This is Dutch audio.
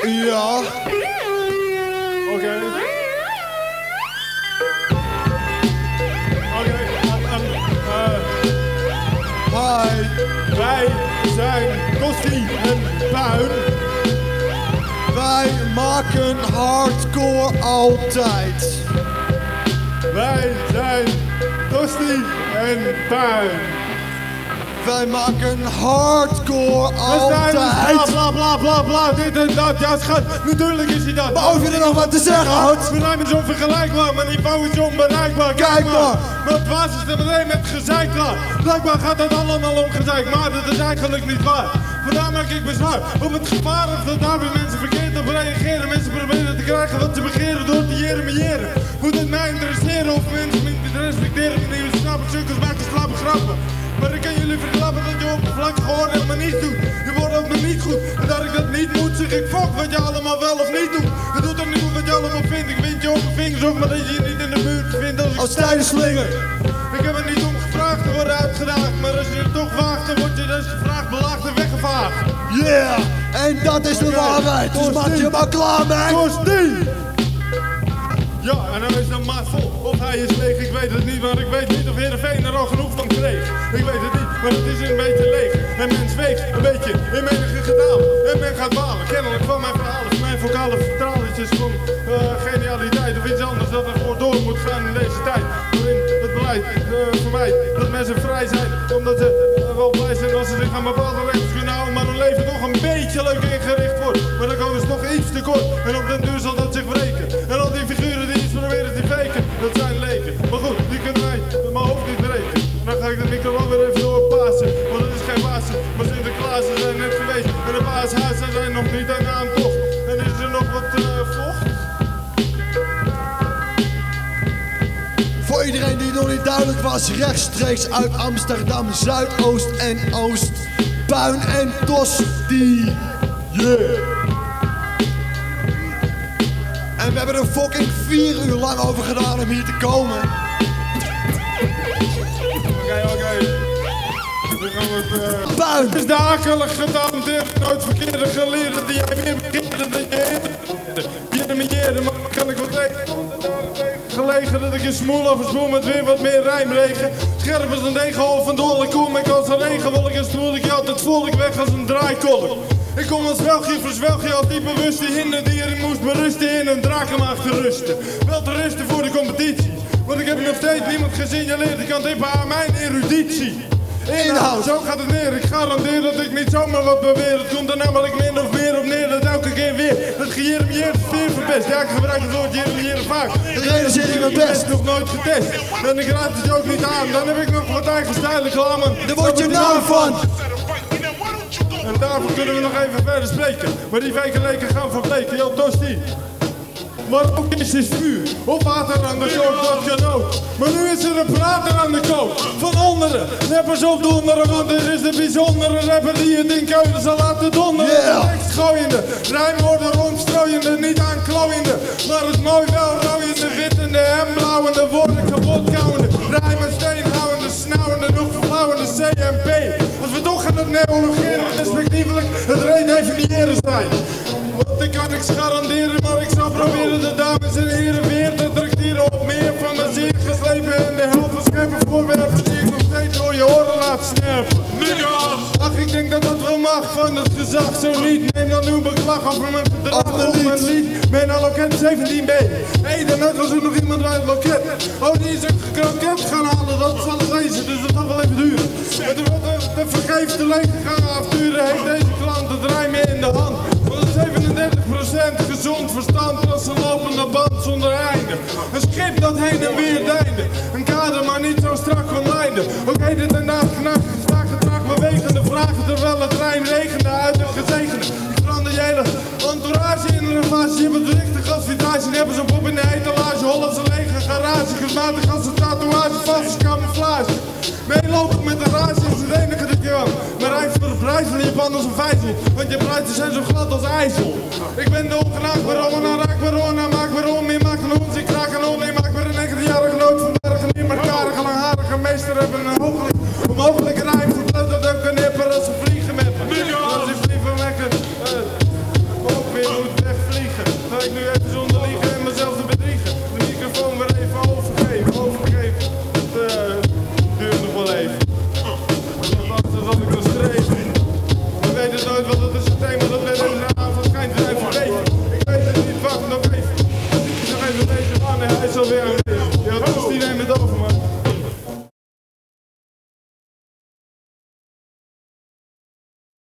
Ja. Oké. Hi. Wij zijn Kosti en Puin. Wij maken hardcore altijd. Wij zijn Kosti en Puin. Wij maken hardcore We zijn altijd. bla bla bla bla, dit en dat, ja schat, natuurlijk is hij dat. Maar of je er nog wat te zeggen houdt? We zijn is onvergelijkbaar, mijn niveau is onbereikbaar. Kijk maar. Wat was is er meteen met gezeik klaar. Blijkbaar gaat het allemaal om gezeik, maar dat is eigenlijk niet waar. Vandaar maak ik bezwaar op het gevaar dat daar weer mensen verkeerd op reageren. Mensen proberen te krijgen wat ze begeren door te jeremiëren. Moet het mij interesseren of mensen me niet respecteren? Die snappen sukkels maken slappe grappen. Maar ik kan jullie verklappen dat je oppervlakkig gewoon helemaal niets doet. Je wordt ook nog niet goed. En dat ik dat niet moet, zeg ik fuck wat je allemaal wel of niet doet. Het doet er niet goed wat je allemaal vindt. Ik vind je op mijn vingers ook, maar dat je je niet in de buurt vindt als tijdslinger. Ik heb er niet om gevraagd te worden uitgedaagd. Maar als je het toch waagt, dan word je dus gevraagd, belaagd en weggevaagd. Yeah, en dat is de waarheid. Dus maak je maar klaar mee. Kosti! Ja, en dan is de maat vol. Of hij is leeg, ik weet het niet. Maar ik weet niet of Heerenveen er al genoeg van kreeg. Ik weet het niet, maar het is een beetje leeg. En men zweegt een beetje in menige gedaal. En men gaat balen, kennelijk van mijn verhalen. Van mijn vocale vertaletjes van genialiteit. Of iets anders dat er voor door moet gaan in deze tijd. Waarin het beleid voor mij dat mensen vrij zijn. Omdat ze wel blij zijn als ze zich aan bepaalde regels kunnen houden. Maar hun leven nog een beetje leuk ingericht wordt. Maar dan komen ze nog iets te kort. En op den duur zal dat zich wreken. En al die figuren die iets proberen te faken, dat zijn leken. Maar goed, die kunnen mij mijn hoofd niet breken. En dan ga ik de microfoon weer even doorpassen. Want het is geen Pasen, maar Sinterklaas zijn net geweest. En de paashuizen zijn nog niet aan de aantocht. En is er nog wat vocht? Voor iedereen die nog niet duidelijk was, rechtstreeks uit Amsterdam, Zuidoost en Oost. Puin en Tosti. Yeah. En we hebben er fucking 4 uur lang over gedaan om hier te komen. Oké. Dan gaan we het... Puin! Het is de akelig gedaanteerde, nooit verkeerde geleerde die jij weer begeerde dat je jeremiëerde, maar kan ik wat tegen? Gelegen dat ik je smoel overspoel met weer wat meer rijmregen. Scherp als een degenhol van dolle koe, met als een regenwolk en spoel ik je altijd voel ik weg als een draaikolk. Ik kom als zwelgje voor zwelgje als die bewuste hinder die erin moest berusten in een drakenmaag te rusten. Wel te rusten voor de competitie, want ik heb nog steeds niemand gesignaleerd. Ik kan tippen aan mijn eruditie. Inhoud, zo gaat het neer. Ik garandeer dat ik niet zomaar wat beweer. Het komt er namelijk min of meer op neer dat elke keer weer het gejeremieerd weer verpest. Ja, ik gebruik het woord jeremiëren vaak. De realiseer ik mijn best. Nog nooit getest. En ik raad het je ook niet aan. Dan heb ik nog wat eigen stijl reclame. Daar word je nou van. En daarvoor kunnen we nog even verder spreken. Maar die weken leken gaan verbleken. Yo, Tosti. Maar ook is het vuur, of water aan de kook, dat kan ook. Maar nu is er een prater aan de kook, van onderen. Rappers op donderen, want er is de bijzondere rapper die het in keulen zal laten donderen. Yeah. Tekst gooiende, rijmwoorden rondstrooiende, niet aanklooiende. Maar het mooi wel rooiende, wittende en blauwende, woorden kapot kauwende. Rijmen, steenhouwende, snauwende, nog verblauwende CMP. Als we toch aan het neologeren, respectievelijk het redefiniëren zijn. Want ik kan niks garanderen, maar ik zal proberen de dames en heren weer te tracteren op meer van de zeer geslepen en de helft van scheppen voorwerpen die ik nog steeds door je oren laat snerpen. Ach, ik denk dat dat wel mag van het gezag, zo niet. Neem dan uw beklag over mijn verdrag of mijn lied. Mijn alloket 17b. Hé, daarnet was er nog iemand bij het loket. Oh, die is een kroket gaan halen, dat zal het lezen, dus dat zal wel even duren. En toen de vergeefste leeg gaan afduren, heeft deze klant het rijmen in de hand. 37% gezond verstand als een lopende band zonder einde. Een schip dat heen en weer deinde. Een kader maar niet zo strak onlijnde. Ook heet het een nachtgenacht gestaag gedrag bewegende vragen terwijl het rijm regende uit het gezegende. Ik verander je hele entourage in een ravage. Je bedriegt de gasvitage en hebben zo'n pop in de etalage. Hollandse lege garage, kunstmatig als een tatoeage, valse camouflage. Meelopen met de rage is het enige dat je kan. Maar rijdt voor de prijs van Japan als een vijzel. Want je prijzen zijn zo glad als ijzel. Ik ben de ongenaakbare on, raakbare on, maakbare on. Je maakt een ons, ik raak een on. Je maakt weer een 19-jarige nood van bergen. Een markarige, langharige meester hebben een hooglijk, onmogelijke rijm. Vertelt dat ook een nipper als ze vliegen met me. Als die vliegen lekker ook weer moet ik nu even zonder liegen en mezelf te bedriegen. De microfoon weer even overgeven. Het duurt nog wel even. Alsof ik wil streven. Ik weet het nooit wat het is, het thema dat net in de avond schijnt te zijn vergeten. Ik weet het niet, wacht nog even. Nog even deze man en hij is alweer aanwezig. Ja, dat is die neemt het over, man.